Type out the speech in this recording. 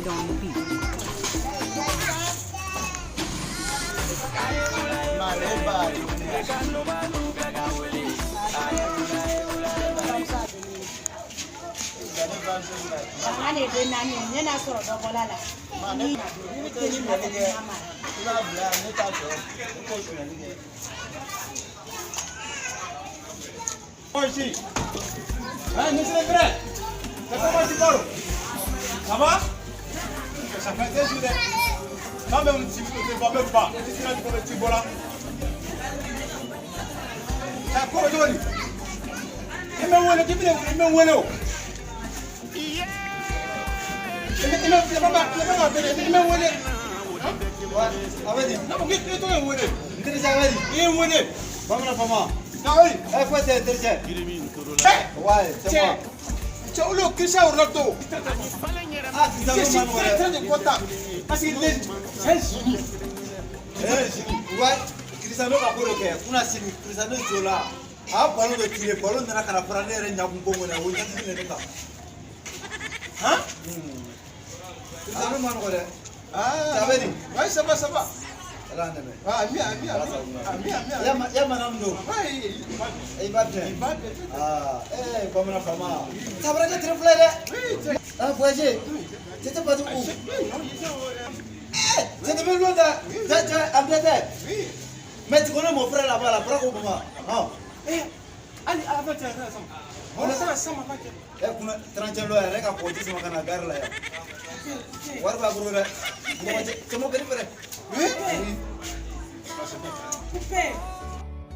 Red on the beat. Ça va? Ça fait des jours. Quand même, si vous ne voyez pas, si vous ne voyez pas, ça quoi aujourd'hui? Il m'a oué, il m'a oué. Ça va, ça va. Ah, bien. Ya madame do. Il va bien. Ah, comme la femme. Ça va être très flairé. Ah, voyez. C'était pas tout. C'était même loin de. Oui. Mais tu connais mon frère là-bas, là, bravo maman. Ah. Allez, avant ça. On est ensemble avec. Kuna 30 lois, reka poti sama kana gar la ya. War ba bro la. Mo je, kamu gari bare. Oui. Coupé.